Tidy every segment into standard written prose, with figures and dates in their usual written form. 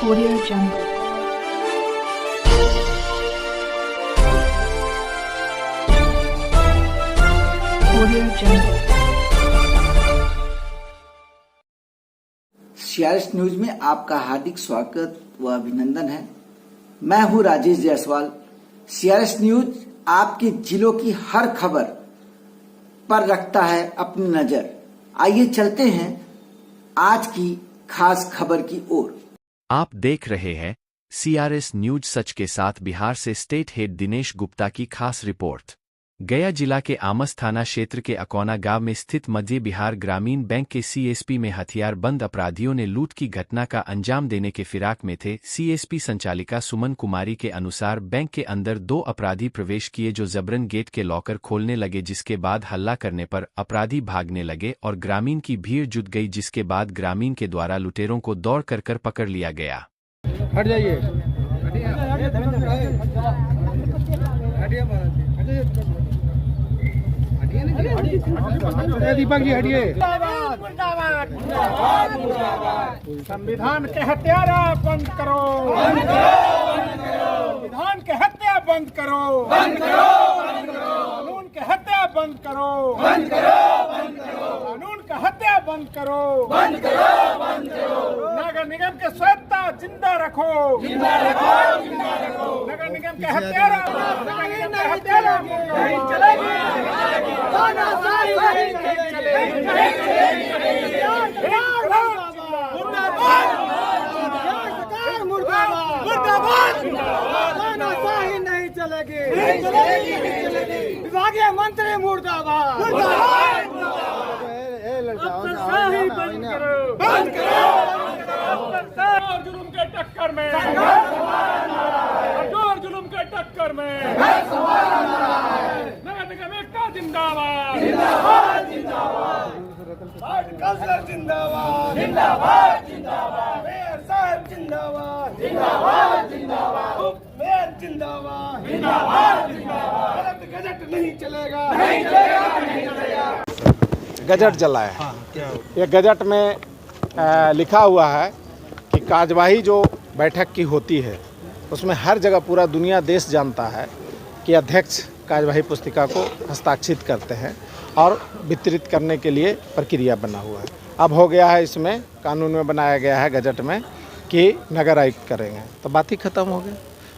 Audio Jungle. Audio Jungle. CRS news में आपका हार्दिक स्वागत व अभिनंदन है। मैं हूं राजेश जायसवाल। सीआरएस न्यूज आपके जिलों की हर खबर पर रखता है अपनी नजर। आइए चलते हैं आज की खास खबर की ओर। आप देख रहे हैं सीआरएस न्यूज सच के साथ। बिहार से स्टेट हेड दिनेश गुप्ता की खास रिपोर्ट। गया जिला के आमस थाना क्षेत्र के अकौना गांव में स्थित मध्य बिहार ग्रामीण बैंक के सीएसपी में हथियारबंद अपराधियों ने लूट की घटना का अंजाम देने के फिराक में थे। सीएसपी संचालिका सुमन कुमारी के अनुसार बैंक के अंदर 2 अपराधी प्रवेश किए जो जबरन गेट के लॉकर खोलने लगे, जिसके बाद हल्ला करने पर अपराधी भागने लगे और ग्रामीण की भीड़ जुट गई, जिसके बाद ग्रामीण के द्वारा लुटेरों को दौड़ कर पकड़ लिया गया। हट जाइए। दीपक जी हटिए। संविधान के हत्यारा बंद करो, संविधान के हत्या बंद करो, कानून के हत्या बंद करो, कानून का हत्या बंद करो, नगर निगम के स्वायत्ता जिंदा रखो, नगर निगम के हत्यारा नहीं चलेगी, नहीं चलेगी, विभागीय मंत्री मुर्दाबाद, बंद करो, जुलूम के टक्कर में, जोर जुलूम के टक्कर में, नगर निगम एकता जिंदाबाद, काउंसलर जिंदाबाद, मेयर साहब जिंदाबाद, मेयर जिंदाबाद, गजट नहीं चलेगा, गजट चला है। ये गजट में लिखा हुआ है कि कार्यवाही जो बैठक की होती है उसमें हर जगह पूरा दुनिया देश जानता है कि अध्यक्ष कार्यवाही पुस्तिका को हस्ताक्षरित करते हैं और वितरित करने के लिए प्रक्रिया बना हुआ है। अब हो गया है, इसमें कानून में बनाया गया है गजट में कि नगर आयुक्त करेंगे, तो बात ही खत्म हो गई।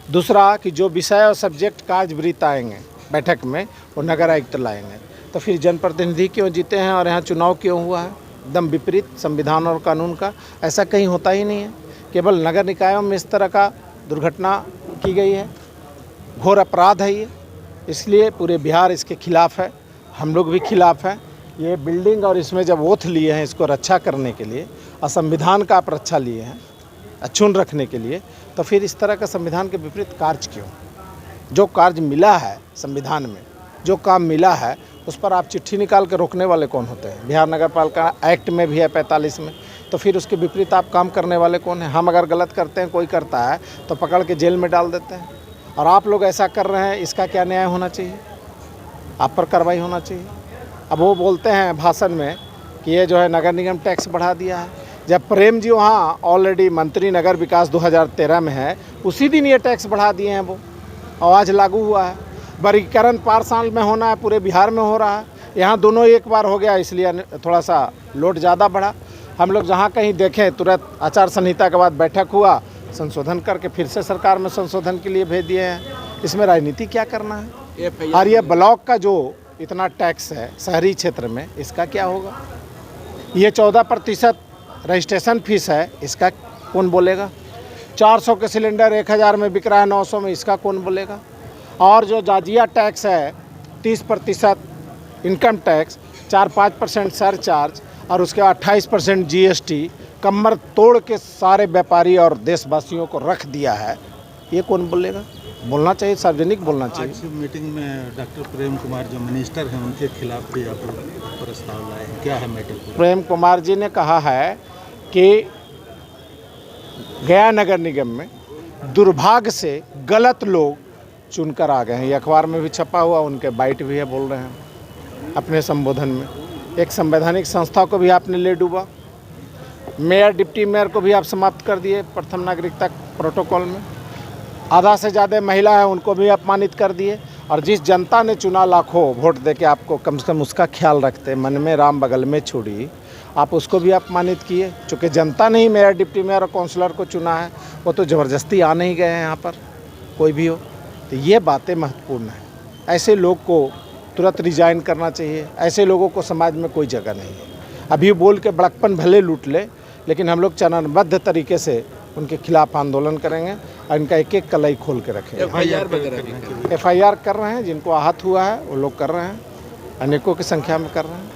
दूसरा कि जो विषय और सब्जेक्ट कार्यवृत्त आएंगे बैठक में वो नगर आयुक्त लाएंगे, तो फिर जनप्रतिनिधि क्यों जीते हैं और यहाँ चुनाव क्यों हुआ है? एकदम विपरीत संविधान और कानून का। ऐसा कहीं होता ही नहीं है। केवल नगर निकायों में इस तरह का दुर्घटना की गई है, घोर अपराध है ये, इसलिए पूरे बिहार इसके खिलाफ है, हम लोग भी खिलाफ हैं। ये बिल्डिंग और इसमें जब ओथ लिए हैं इसको रक्षा करने के लिए और संविधान का आप रक्षा लिए हैं अक्षुण्ण रखने के लिए, तो फिर इस तरह का संविधान के विपरीत कार्य क्यों? जो कार्य मिला है संविधान में, जो काम मिला है उस पर आप चिट्ठी निकाल के रोकने वाले कौन होते हैं? बिहार नगर पालिका एक्ट में भी है 45 में, तो फिर उसके विपरीत आप काम करने वाले कौन हैं? हम अगर गलत करते हैं, कोई करता है तो पकड़ के जेल में डाल देते हैं, और आप लोग ऐसा कर रहे हैं, इसका क्या न्याय होना चाहिए? आप पर कार्रवाई होना चाहिए। अब वो बोलते हैं भाषण में कि ये जो है नगर निगम टैक्स बढ़ा दिया है, जब प्रेम जी वहाँ ऑलरेडी मंत्री नगर विकास 2013 में है, उसी दिन ये टैक्स बढ़ा दिए हैं वो, और आज लागू हुआ है। वर्गीकरण 5 साल में होना है, पूरे बिहार में हो रहा है, यहाँ दोनों एक बार हो गया, इसलिए थोड़ा सा लोड ज़्यादा बढ़ा। हम लोग जहाँ कहीं देखें तुरंत आचार संहिता के बाद बैठक हुआ, संशोधन करके फिर से सरकार में संशोधन के लिए भेज दिए हैं। इसमें राजनीति क्या करना है? और ये ब्लॉक का जो इतना टैक्स है शहरी क्षेत्र में, इसका क्या होगा? ये 14% रजिस्ट्रेशन फीस है, इसका कौन बोलेगा? 400 के सिलेंडर 1000 में बिक रहा है, 900 में, इसका कौन बोलेगा? और जो जाजिया टैक्स है 30% इनकम टैक्स, 4-5% सरचार्ज और उसके बाद 28% जीएसटी, कमर तोड़ के सारे व्यापारी और देशवासियों को रख दिया है, ये कौन बोलेगा? बोलना चाहिए, सार्वजनिक बोलना चाहिए। आज मीटिंग में डॉक्टर प्रेम कुमार जो मिनिस्टर हैं उनके खिलाफ भी आप प्रस्ताव लाए हैं, क्या है मैटर? प्रेम कुमार जी ने कहा है कि गया नगर निगम में दुर्भाग्य से गलत लोग चुनकर आ गए हैं। ये अखबार में भी छपा हुआ, उनके बाइट भी है, बोल रहे हैं अपने संबोधन में। एक संवैधानिक संस्था को भी आपने ले डूबा। मेयर डिप्टी मेयर को भी आप समाप्त कर दिए प्रथम नागरिकता प्रोटोकॉल में। आधा से ज़्यादा महिला है उनको भी अपमानित कर दिए। और जिस जनता ने चुना लाखों वोट दे के आपको, कम से कम उसका ख्याल रखते, मन में राम बगल में छोड़ी, आप उसको भी अपमानित किए। चूँकि जनता ने ही मेयर डिप्टी मेयर और काउंसलर को चुना है, वो तो ज़बरदस्ती आ नहीं गए हैं यहाँ पर, कोई भी हो। तो ये बातें महत्वपूर्ण हैं। ऐसे लोग को तुरंत रिजाइन करना चाहिए। ऐसे लोगों को समाज में कोई जगह नहीं है। अभी बोल के बड़कपन भले लूट ले, लेकिन हम लोग चरणबद्ध तरीके से उनके खिलाफ आंदोलन करेंगे और इनका एक एक कलाई खोल के रखेंगे। FIR कर रहे हैं, जिनको आहत हुआ है वो लोग कर रहे हैं, अनेकों की संख्या में कर रहे हैं।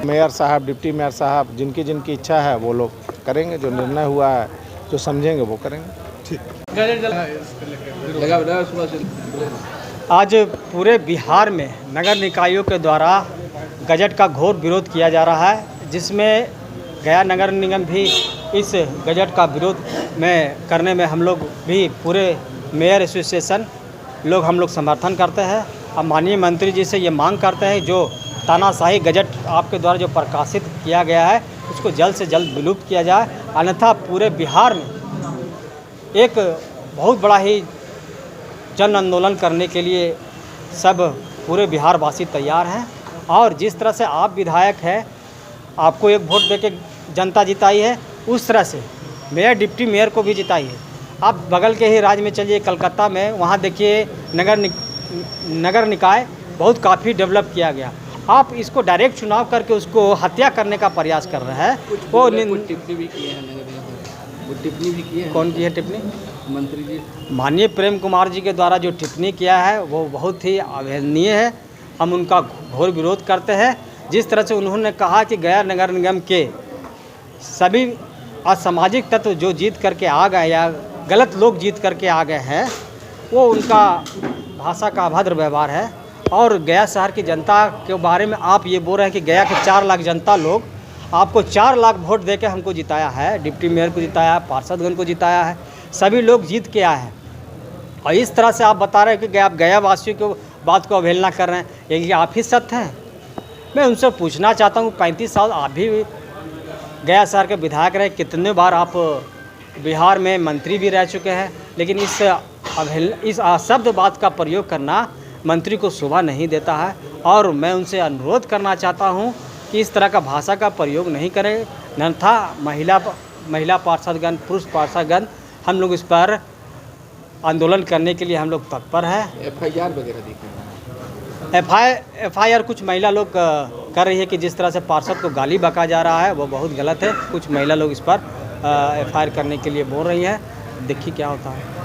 मेयर साहब, डिप्टी मेयर साहब, जिनकी जिनकी इच्छा है वो लोग करेंगे। जो निर्णय हुआ है, जो समझेंगे वो करेंगे। आज पूरे बिहार में नगर निकायों के द्वारा गजट का घोर विरोध किया जा रहा है, जिसमें गया नगर निगम भी इस गजट का विरोध में करने में हम लोग भी पूरे मेयर एसोसिएशन लोग हम लोग समर्थन करते हैं। अब माननीय मंत्री जी से ये मांग करते हैं, जो तानाशाही गजट आपके द्वारा जो प्रकाशित किया गया है उसको जल्द से जल्द विलुप्त किया जाए, अन्यथा पूरे बिहार में एक बहुत बड़ा ही जन आंदोलन करने के लिए सब पूरे बिहारवासी तैयार हैं। और जिस तरह से आप विधायक हैं, आपको एक वोट देके जनता जिताई है, उस तरह से मेयर डिप्टी मेयर को भी जिताई है। आप बगल के ही राज्य में चलिए, कलकत्ता में, वहाँ देखिए नगर निकाय बहुत काफ़ी डेवलप किया गया। आप इसको डायरेक्ट चुनाव करके उसको हत्या करने का प्रयास कर रहे हैं। वो टिप्पणी भी किए हैं, टिप्पणी भी किए हैं। कौन की है टिप्पणी? मंत्री जी, माननीय प्रेम कुमार जी के द्वारा जो टिप्पणी किया है वो बहुत ही अवहेलनीय है। हम उनका घोर विरोध करते हैं। जिस तरह से उन्होंने कहा कि गया नगर निगम के सभी असामाजिक तत्व जो जीत करके आ गए या गलत लोग जीत करके आ गए हैं, वो उनका भाषा का अभद्र व्यवहार है। और गया शहर की जनता के बारे में आप ये बोल रहे हैं कि गया के 4 लाख जनता लोग आपको 4 लाख वोट देके हमको जिताया है, डिप्टी मेयर को जिताया है, पार्षदगण को जिताया है, सभी लोग जीत के आए हैं। और इस तरह से आप बता रहे हैं कि आप गया वासियों की बात को अवहेलना कर रहे हैं, ये आप ही सत्य हैं। मैं उनसे पूछना चाहता हूँ, 35 साल आप भी गया शहर के विधायक रहे, कितने बार आप बिहार में मंत्री भी रह चुके हैं, लेकिन इस अशब्द बात का प्रयोग करना मंत्री को शोभा नहीं देता है। और मैं उनसे अनुरोध करना चाहता हूं कि इस तरह का भाषा का प्रयोग नहीं करें, अन्यथा महिला पार्षदगण, पुरुष पार्षदगण, हम लोग इस पर आंदोलन करने के लिए हम लोग तत्पर हैं। FIR वगैरह FIR कुछ महिला लोग कर रही है कि जिस तरह से पार्षद को गाली बका जा रहा है वो बहुत गलत है। कुछ महिला लोग इस पर FIR करने के लिए बोल रही हैं। देखिए क्या होता है।